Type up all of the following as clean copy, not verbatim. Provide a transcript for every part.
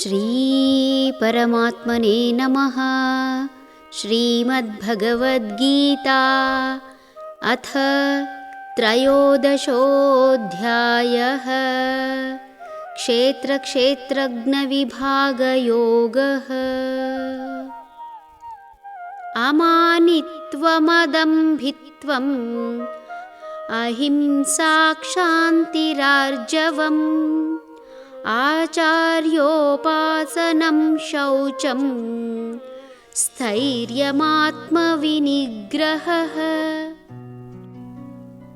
ಶ್ರೀ ಪರಮಾತ್ಮನೇ ನಮಃ. ಶ್ರೀಮದ್ಭಗವದ್ಗೀತಾ ಅಥ ತ್ರಯೋದಶೋऽಧ್ಯಾಯಃ. ಕ್ಷೇತ್ರಕ್ಷೇತ್ರಜ್ಞವಿಭಾಗಯೋಗಃ. ಅಮಾನಿತ್ವಮದಂಭಿತ್ವಂ ಅಹಿಂಸಾಕ್ಷಾಂತಿರಾರ್ಜವಂ ಆಚಾರ್ಯೋಪಾಸನಂ ಶೌಚಂ ಸ್ಥೈರ್ಯಮಾತ್ಮವಿನಿಗ್ರಹಃ.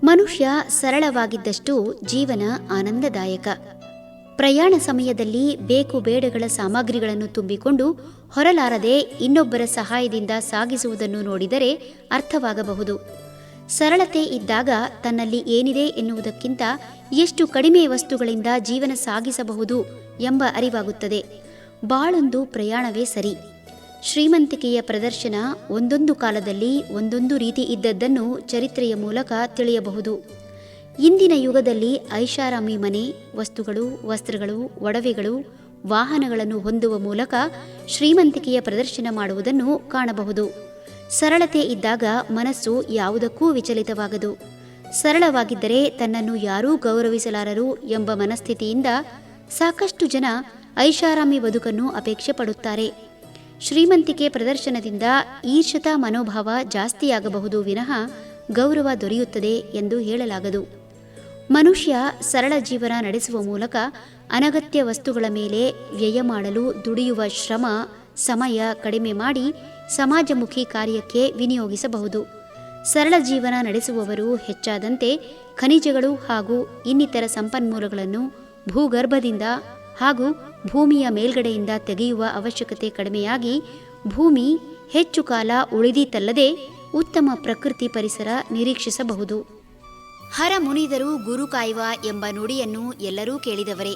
ಮನುಷ್ಯ ಸರಳವಾಗಿದ್ದಷ್ಟು ಜೀವನ ಆನಂದದಾಯಕ. ಪ್ರಯಾಣ ಸಮಯದಲ್ಲಿ ಬೇಕು ಬೇಡಗಳ ಸಾಮಗ್ರಿಗಳನ್ನು ತುಂಬಿಕೊಂಡು ಹೊರಲಾರದೆ ಇನ್ನೊಬ್ಬರ ಸಹಾಯದಿಂದ ಸಾಗಿಸುವುದನ್ನು ನೋಡಿದರೆ ಅರ್ಥವಾಗಬಹುದು. ಸರಳತೆ ಇದ್ದಾಗ ತನ್ನಲ್ಲಿ ಏನಿದೆ ಎನ್ನುವುದಕ್ಕಿಂತ ಎಷ್ಟು ಕಡಿಮೆ ವಸ್ತುಗಳಿಂದ ಜೀವನ ಸಾಗಿಸಬಹುದು ಎಂಬ ಅರಿವಾಗುತ್ತದೆ. ಬಾಳೊಂದು ಪ್ರಯಾಣವೇ ಸರಿ. ಶ್ರೀಮಂತಿಕೆಯ ಪ್ರದರ್ಶನ ಒಂದೊಂದು ಕಾಲದಲ್ಲಿ ಒಂದೊಂದು ರೀತಿ ಇದ್ದದ್ದನ್ನು ಚರಿತ್ರೆಯ ಮೂಲಕ ತಿಳಿಯಬಹುದು. ಇಂದಿನ ಯುಗದಲ್ಲಿ ಐಷಾರಾಮಿ ಮನೆ, ವಸ್ತುಗಳು, ವಸ್ತ್ರಗಳು, ಒಡವೆಗಳು, ವಾಹನಗಳನ್ನು ಹೊಂದುವ ಮೂಲಕ ಶ್ರೀಮಂತಿಕೆಯ ಪ್ರದರ್ಶನ ಮಾಡುವುದನ್ನು ಕಾಣಬಹುದು. ಸರಳತೆ ಇದ್ದಾಗ ಮನಸ್ಸು ಯಾವುದಕ್ಕೂ ವಿಚಲಿತವಾಗದು. ಸರಳವಾಗಿದ್ದರೆ ತನ್ನನ್ನು ಯಾರೂ ಗೌರವಿಸಲಾರರು ಎಂಬ ಮನಸ್ಥಿತಿಯಿಂದ ಸಾಕಷ್ಟು ಜನ ಐಷಾರಾಮಿ ಬದುಕನ್ನು ಅಪೇಕ್ಷೆ ಪಡುತ್ತಾರೆ. ಶ್ರೀಮಂತಿಕೆ ಪ್ರದರ್ಶನದಿಂದ ಈರ್ಷತಾ ಮನೋಭಾವ ಜಾಸ್ತಿಯಾಗಬಹುದು ವಿನಃ ಗೌರವ ದೊರೆಯುತ್ತದೆ ಎಂದು ಹೇಳಲಾಗದು. ಮನುಷ್ಯ ಸರಳ ಜೀವನ ನಡೆಸುವ ಮೂಲಕ ಅನಗತ್ಯ ವಸ್ತುಗಳ ಮೇಲೆ ವ್ಯಯ ಮಾಡಲು ದುಡಿಯುವ ಶ್ರಮ, ಸಮಯ ಕಡಿಮೆ ಮಾಡಿ ಸಮಾಜಮುಖಿ ಕಾರ್ಯಕ್ಕೆ ವಿನಿಯೋಗಿಸಬಹುದು. ಸರಳ ಜೀವನ ನಡೆಸುವವರು ಹೆಚ್ಚಾದಂತೆ ಖನಿಜಗಳು ಹಾಗೂ ಇನ್ನಿತರ ಸಂಪನ್ಮೂಲಗಳನ್ನು ಭೂಗರ್ಭದಿಂದ ಹಾಗೂ ಭೂಮಿಯ ಮೇಲ್ಗಡೆಯಿಂದ ತೆಗೆಯುವ ಅವಶ್ಯಕತೆ ಕಡಿಮೆಯಾಗಿ ಭೂಮಿ ಹೆಚ್ಚು ಕಾಲ ಉಳಿದೀತಲ್ಲದೆ ಉತ್ತಮ ಪ್ರಕೃತಿ ಪರಿಸರ ನಿರೀಕ್ಷಿಸಬಹುದು. ಹರ ಮುನಿದರು ಗುರು ಕಾಯುವ ಎಂಬ ನುಡಿಯನ್ನು ಎಲ್ಲರೂ ಕೇಳಿದವರೇ.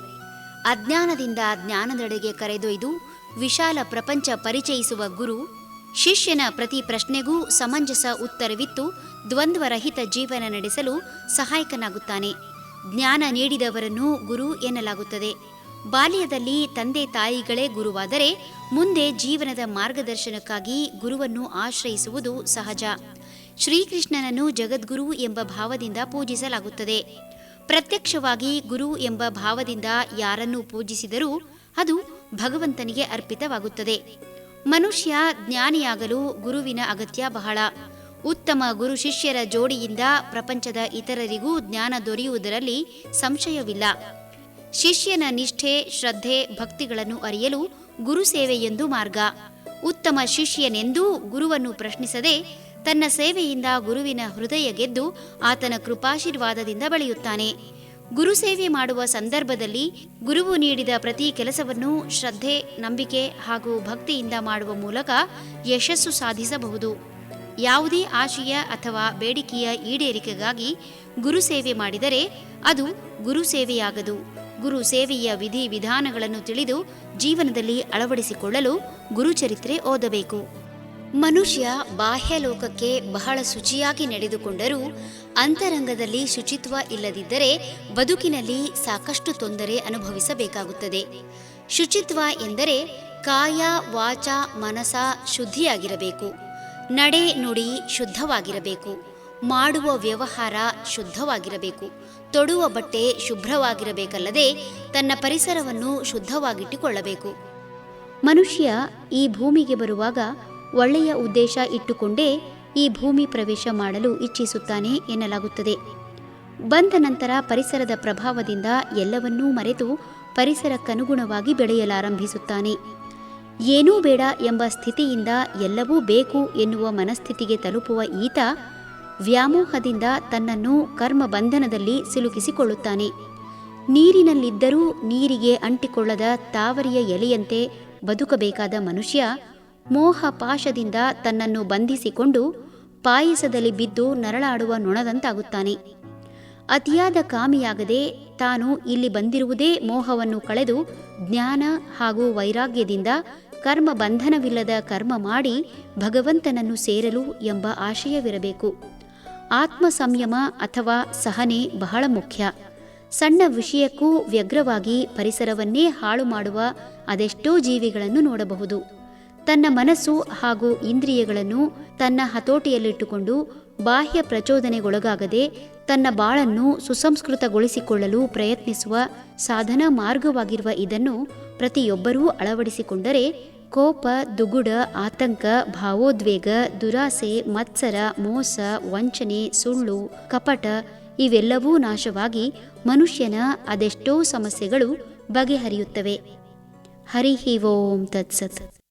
ಅಜ್ಞಾನದಿಂದ ಜ್ಞಾನದೆಡೆಗೆ ಕರೆದೊಯ್ದು ವಿಶಾಲ ಪ್ರಪಂಚ ಪರಿಚಯಿಸುವ ಗುರು ಶಿಷ್ಯನ ಪ್ರತಿ ಪ್ರಶ್ನೆಗೂ ಸಮಂಜಸ ಉತ್ತರವಿತ್ತು ದ್ವಂದ್ವರಹಿತ ಜೀವನ ನಡೆಸಲು ಸಹಾಯಕನಾಗುತ್ತಾನೆ. ಜ್ಞಾನ ನೀಡಿದವರನ್ನು ಗುರು ಎನ್ನಲಾಗುತ್ತದೆ. ಬಾಲ್ಯದಲ್ಲಿ ತಂದೆ ತಾಯಿಗಳೇ ಗುರುವಾದರೆ ಮುಂದೆ ಜೀವನದ ಮಾರ್ಗದರ್ಶನಕ್ಕಾಗಿ ಗುರುವನ್ನು ಆಶ್ರಯಿಸುವುದು ಸಹಜ. ಶ್ರೀಕೃಷ್ಣನನ್ನು ಜಗದ್ಗುರು ಎಂಬ ಭಾವದಿಂದ ಪೂಜಿಸಲಾಗುತ್ತದೆ. ಪ್ರತ್ಯಕ್ಷವಾಗಿ ಗುರು ಎಂಬ ಭಾವದಿಂದ ಯಾರನ್ನು ಪೂಜಿಸಿದರೂ ಅದು ಭಗವಂತನಿಗೆ ಅರ್ಪಿತವಾಗುತ್ತದೆ. ಮನುಷ್ಯ ಜ್ಞಾನಿಯಾಗಲು ಗುರುವಿನ ಅಗತ್ಯ ಬಹಳ. ಉತ್ತಮ ಗುರು ಶಿಷ್ಯರ ಜೋಡಿಯಿಂದ ಪ್ರಪಂಚದ ಇತರರಿಗೂ ಜ್ಞಾನ ದೊರೆಯುವುದರಲ್ಲಿ ಸಂಶಯವಿಲ್ಲ. ಶಿಷ್ಯನ ನಿಷ್ಠೆ, ಶ್ರದ್ಧೆ, ಭಕ್ತಿಗಳನ್ನು ಅರಿಯಲು ಗುರು ಸೇವೆಯೊಂದು ಮಾರ್ಗ. ಉತ್ತಮ ಶಿಷ್ಯನೆಂದೂ ಗುರುವನ್ನು ಪ್ರಶ್ನಿಸದೆ ತನ್ನ ಸೇವೆಯಿಂದ ಗುರುವಿನ ಹೃದಯ ಗೆದ್ದು ಆತನ ಕೃಪಾಶೀರ್ವಾದದಿಂದ ಬೆಳೆಯುತ್ತಾನೆ. ಗುರು ಸೇವೆ ಮಾಡುವ ಸಂದರ್ಭದಲ್ಲಿ ಗುರುವು ನೀಡಿದ ಪ್ರತಿ ಕೆಲಸವನ್ನು ಶ್ರದ್ಧೆ, ನಂಬಿಕೆ ಹಾಗೂ ಭಕ್ತಿಯಿಂದ ಮಾಡುವ ಮೂಲಕ ಯಶಸ್ಸು ಸಾಧಿಸಬಹುದು. ಯಾವುದೇ ಆಶಯ ಅಥವಾ ಬೇಡಿಕೆಯ ಈಡೇರಿಕೆಗಾಗಿ ಗುರು ಸೇವೆ ಮಾಡಿದರೆ ಅದು ಗುರು ಸೇವೆಯಾಗದು. ಗುರು ಸೇವೆಯ ವಿಧಿ ವಿಧಾನಗಳನ್ನು ತಿಳಿದು ಜೀವನದಲ್ಲಿ ಅಳವಡಿಸಿಕೊಳ್ಳಲು ಗುರುಚರಿತ್ರೆ ಓದಬೇಕು. ಮನುಷ್ಯ ಬಾಹ್ಯ ಲೋಕಕ್ಕೆ ಬಹಳ ಶುಚಿಯಾಗಿ ನಡೆದುಕೊಂಡರೂ ಅಂತರಂಗದಲ್ಲಿ ಶುಚಿತ್ವ ಇಲ್ಲದಿದ್ದರೆ ಬದುಕಿನಲ್ಲಿ ಸಾಕಷ್ಟು ತೊಂದರೆ ಅನುಭವಿಸಬೇಕಾಗುತ್ತದೆ. ಶುಚಿತ್ವ ಎಂದರೆ ಕಾಯ, ವಾಚ, ಮನಸ ಶುದ್ಧಿಯಾಗಿರಬೇಕು. ನಡೆ ನುಡಿ ಶುದ್ಧವಾಗಿರಬೇಕು. ಮಾಡುವ ವ್ಯವಹಾರ ಶುದ್ಧವಾಗಿರಬೇಕು. ತೊಡುವ ಬಟ್ಟೆ ಶುಭ್ರವಾಗಿರಬೇಕಲ್ಲದೆ ತನ್ನ ಪರಿಸರವನ್ನು ಶುದ್ಧವಾಗಿಟ್ಟುಕೊಳ್ಳಬೇಕು. ಮನುಷ್ಯ ಈ ಭೂಮಿಗೆ ಬರುವಾಗ ಒಳ್ಳೆಯ ಉದ್ದೇಶ ಇಟ್ಟುಕೊಂಡೇ ಈ ಭೂಮಿ ಪ್ರವೇಶ ಮಾಡಲು ಇಚ್ಛಿಸುತ್ತಾನೆ ಎನ್ನಲಾಗುತ್ತದೆ. ಬಂದ ನಂತರ ಪರಿಸರದ ಪ್ರಭಾವದಿಂದ ಎಲ್ಲವನ್ನೂ ಮರೆತು ಪರಿಸರಕ್ಕನುಗುಣವಾಗಿ ಬೆಳೆಯಲಾರಂಭಿಸುತ್ತಾನೆ. ಏನೂ ಬೇಡ ಎಂಬ ಸ್ಥಿತಿಯಿಂದ ಎಲ್ಲವೂ ಬೇಕು ಎನ್ನುವ ಮನಸ್ಥಿತಿಗೆ ತಲುಪುವ ಈತ ವ್ಯಾಮೋಹದಿಂದ ತನ್ನನ್ನು ಕರ್ಮ ಬಂಧನದಲ್ಲಿ ಸಿಲುಕಿಸಿಕೊಳ್ಳುತ್ತಾನೆ. ನೀರಿನಲ್ಲಿದ್ದರೂ ನೀರಿಗೆ ಅಂಟಿಕೊಳ್ಳದ ತಾವರೆಯ ಎಲೆಯಂತೆ ಬದುಕಬೇಕಾದ ಮನುಷ್ಯ ಮೋಹ ಪಾಶದಿಂದ ತನ್ನನ್ನು ಬಂಧಿಸಿಕೊಂಡು ಪಾಯಸದಲ್ಲಿ ಬಿದ್ದು ನರಳಾಡುವ ನೊಣದಂತಾಗುತ್ತಾನೆ. ಅತಿಯಾದ ಕಾಮಿಯಾಗದೆ ತಾನು ಇಲ್ಲಿ ಬಂದಿರುವುದೇ ಮೋಹವನ್ನು ಕಳೆದು ಜ್ಞಾನ ಹಾಗೂ ವೈರಾಗ್ಯದಿಂದ ಕರ್ಮ ಬಂಧನವಿಲ್ಲದ ಕರ್ಮ ಮಾಡಿ ಭಗವಂತನನ್ನು ಸೇರಲು ಎಂಬ ಆಶಯವಿರಬೇಕು. ಆತ್ಮ ಸಂಯಮ ಅಥವಾ ಸಹನೆ ಬಹಳ ಮುಖ್ಯ. ಸಣ್ಣ ವಿಷಯಕ್ಕೂ ವ್ಯಗ್ರವಾಗಿ ಪರಿಸರವನ್ನೇ ಹಾಳು ಮಾಡುವ ಅದೆಷ್ಟೋ ಜೀವಿಗಳನ್ನು ನೋಡಬಹುದು. ತನ್ನ ಮನಸ್ಸು ಹಾಗೂ ಇಂದ್ರಿಯಗಳನ್ನು ತನ್ನ ಹತೋಟಿಯಲ್ಲಿಟ್ಟುಕೊಂಡು ಬಾಹ್ಯ ಪ್ರಚೋದನೆಗೊಳಗಾಗದೆ ತನ್ನ ಬಾಳನ್ನು ಸುಸಂಸ್ಕೃತಗೊಳಿಸಿಕೊಳ್ಳಲು ಪ್ರಯತ್ನಿಸುವ ಸಾಧನಾ ಮಾರ್ಗವಾಗಿರುವ ಇದನ್ನು ಪ್ರತಿಯೊಬ್ಬರೂ ಅಳವಡಿಸಿಕೊಂಡರೆ ಕೋಪ, ದುಗುಡ, ಆತಂಕ, ಭಾವೋದ್ವೇಗ, ದುರಾಸೆ, ಮತ್ಸರ, ಮೋಸ, ವಂಚನೆ, ಸುಳ್ಳು, ಕಪಟ ಇವೆಲ್ಲವೂ ನಾಶವಾಗಿ ಮನುಷ್ಯನ ಅದೆಷ್ಟೋ ಸಮಸ್ಯೆಗಳು ಬಗೆಹರಿಯುತ್ತವೆ. ಹರಿ ಓಂ ತತ್ಸತ್.